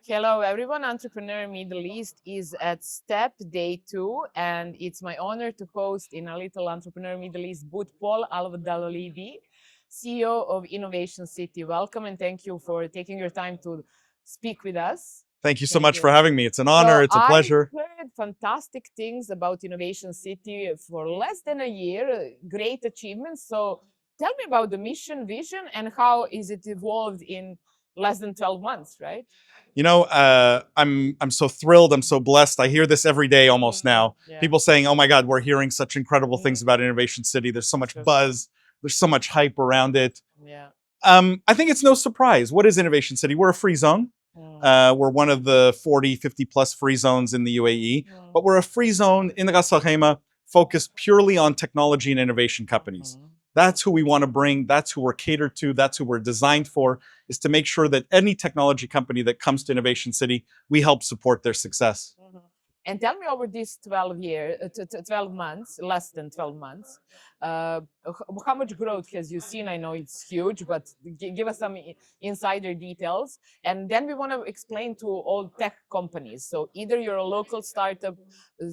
Hello, everyone. Entrepreneur Middle East is at step day 2, and it's my honor to host in a little Entrepreneur Middle East booth Paul Dawalibi, CEO of Innovation City. Welcome and thank you for taking your time to speak with us. Thank you so Thank much for you. having me. It's an So honor. It's a I pleasure. heard fantastic things about Innovation City for less than a year, great achievements. So tell me about the mission, vision, and how is it evolved in less than 12 months, right? I'm so thrilled. I'm so blessed. I hear this every day almost now. Yeah. People saying, "Oh my God, we're hearing such incredible things Mm, about Innovation City. There's so much sure. buzz. There's so much hype around it." Yeah. I think it's no surprise. What is Innovation City? We're a free zone. Mm, We're one of the 40, 50 plus free zones in the UAE, but we're a free zone in Ras Al Khaimah focused purely on technology and innovation companies. mm, That's who we want to bring. That's who we're catered to. That's who we're designed for, is to make sure that any technology company that comes to Innovation City, we help support their success. mhm. And tell me over these 12 months, less than 12 months, how much growth has you seen? I know it's huge, but give us some insider details. And then we want to explain to all tech companies. So either you're a local startup uh,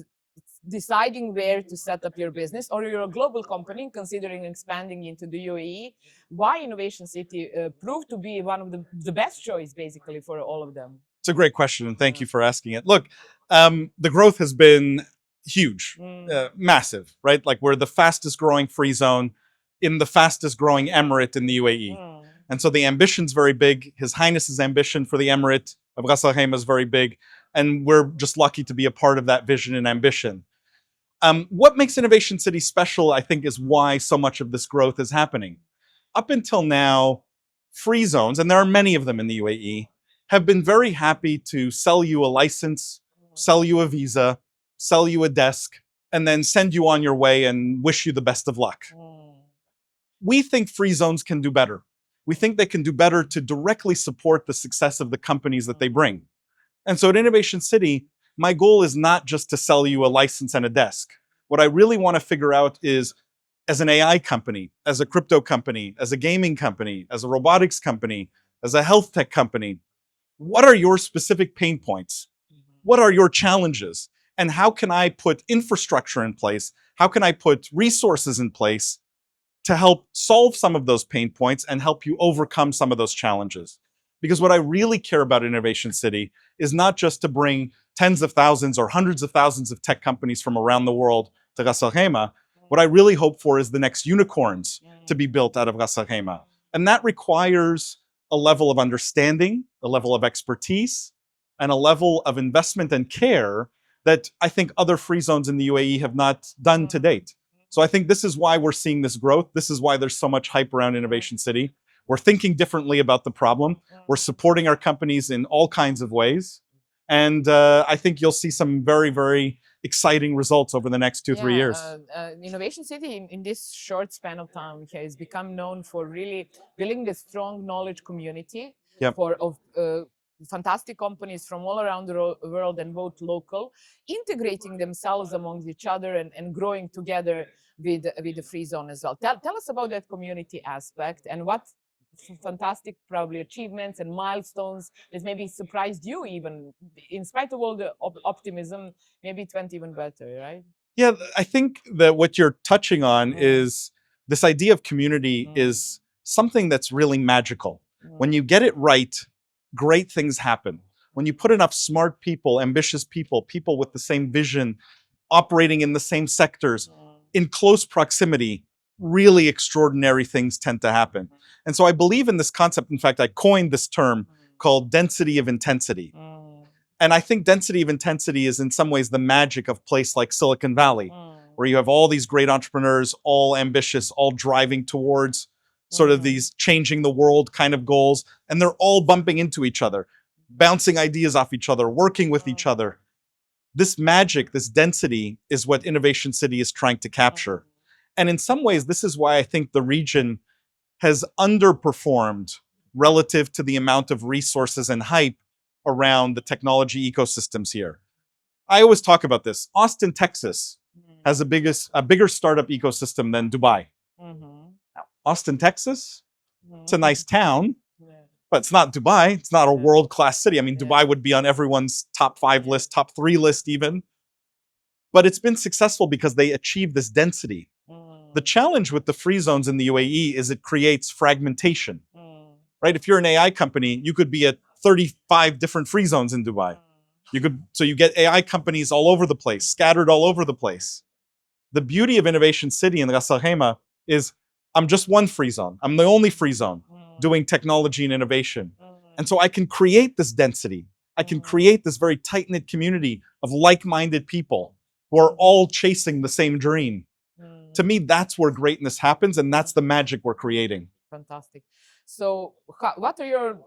deciding where to set up your business, or you're a global company considering expanding into the UAE, why Innovation City proved to be one of the best choice basically for all of them. It's a great question, and thank you for asking it. Look, the growth has been huge, massive, right? Like we're the fastest growing free zone in the fastest growing emirate in the UAE. And so the ambition's very big. His Highness's ambition for the emirate of Ras Al Khaimah is very big. And we're just lucky to be a part of that vision and ambition. What makes Innovation City special, I think, is why so much of this growth is happening. Up until now, free zones, and there are many of them in the UAE, have been very happy to sell you a license, sell you a visa, sell you a desk, and then send you on your way and wish you the best of luck. We think free zones can do better. We think they can do better to directly support the success of the companies that they bring. And so at Innovation City, my goal is not just to sell you a license and a desk. What I really want to figure out is, as an AI company, as a crypto company, as a gaming company, as a robotics company, as a health tech company, what are your specific pain points? What are your challenges? And how can I put infrastructure in place? How can I put resources in place to help solve some of those pain points and help you overcome some of those challenges? Because what I really care about Innovation City is not just to bring tens of thousands or hundreds of thousands of tech companies from around the world to Ras Al Khaimah. What I really hope for is the next unicorns to be built out of Ras Al Khaimah. And that requires a level of understanding, a level of expertise, and a level of investment and care that I think other free zones in the UAE have not done to date. So I think this is why we're seeing this growth. This is why there's so much hype around Innovation City. We're thinking differently about the problem. We're supporting our companies in all kinds of ways. And I think you'll see some very, very exciting results over the next 2-3 years. Innovation City in this short span of time has become known for really building a strong knowledge community Yep. of fantastic companies from all around the world and both local, integrating themselves amongst each other and growing together with the free zone as well. Tell us about that community aspect and what fantastic probably achievements and milestones that maybe surprised you even in spite of all the optimism. Maybe it went even better, right? Yeah, I think that what you're touching on is this idea of community is something that's really magical. When you get it right, great things happen. When you put enough smart people, ambitious people, people with the same vision, operating in the same sectors, in close proximity, really extraordinary things tend to happen. And so I believe in this concept. In fact, I coined this term called density of intensity. And I think density of intensity is in some ways the magic of a place like Silicon Valley, where you have all these great entrepreneurs, all ambitious, all driving towards sort of these changing the world kind of goals. And they're all bumping into each other, bouncing ideas off each other, working with each other. This magic, this density is what Innovation City is trying to capture. And in some ways, this is why I think the region has underperformed relative to the amount of resources and hype around the technology ecosystems here. I always talk about this. Austin, Texas has a bigger startup ecosystem than Dubai. Austin, Texas, it's a nice town, But it's not Dubai. It's not a world-class city. I mean, Dubai would be on everyone's top 5 list, top 3 list even. But it's been successful because they achieve this density. The challenge with the free zones in the UAE is it creates fragmentation, right? If you're an AI company, you could be at 35 different free zones in Dubai. So you get AI companies all over the place, scattered all over the place. The beauty of Innovation City in Ras Al Khaimah is I'm just one free zone. I'm the only free zone doing technology and innovation. And so I can create this density. I can create this very tight-knit community of like-minded people who are all chasing the same dream. To me, that's where greatness happens, and that's the magic we're creating. Fantastic. So what are your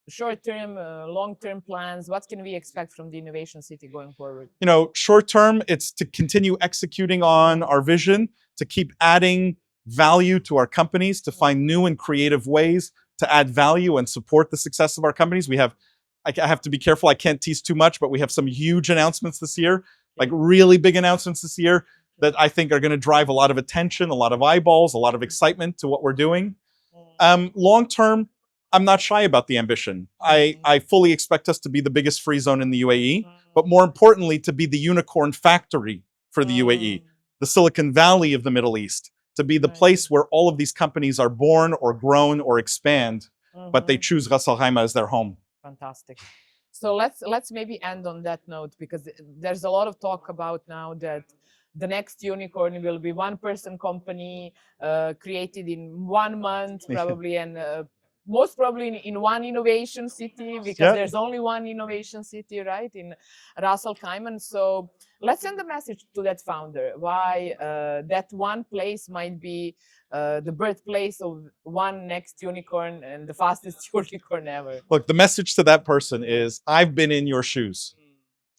short-term, long-term plans? What can we expect from the Innovation City going forward? You know, short-term, it's to continue executing on our vision, to keep adding value to our companies, to find new and creative ways to add value and support the success of our companies. I have to be careful, I can't tease too much, but we have some huge announcements this year, like really big announcements this year that I think are going to drive a lot of attention, a lot of eyeballs, a lot of excitement to what we're doing. Long term, I'm not shy about the ambition. I fully expect us to be the biggest free zone in the UAE, but more importantly, to be the unicorn factory for the UAE, the Silicon Valley of the Middle East, to be the place where all of these companies are born or grown or expand, but they choose Ras Al Khaimah as their home. Fantastic. So let's maybe end on that note, because there's a lot of talk about now that the next unicorn will be one-person company created in 1 month, probably, and most probably in one innovation city, because there's only one innovation city, right, in Ras Al Khaimah. So let's send a message to that founder why that one place might be the birthplace of one next unicorn and the fastest unicorn ever. Look, the message to that person is, I've been in your shoes.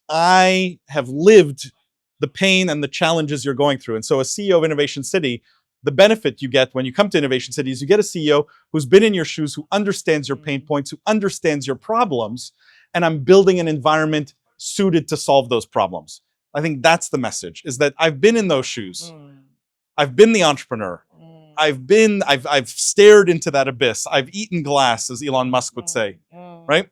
I have lived the pain and the challenges you're going through. And so as CEO of Innovation City, the benefit you get when you come to Innovation City is you get a CEO who's been in your shoes, who understands your pain points, who understands your problems, and I'm building an environment suited to solve those problems. I think that's the message, is that I've been in those shoes. I've been the entrepreneur. I've stared into that abyss. I've eaten glass, as Elon Musk would say, right?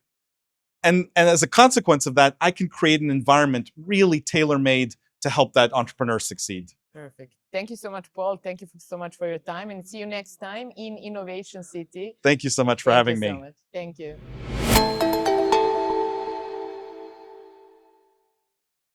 And as a consequence of that, I can create an environment really tailor-made to help that entrepreneur succeed. Perfect. Thank you so much, Paul. Thank you so much for your time, and see you next time in Innovation City. Thank you so much for having me. Thank you so much. Thank you.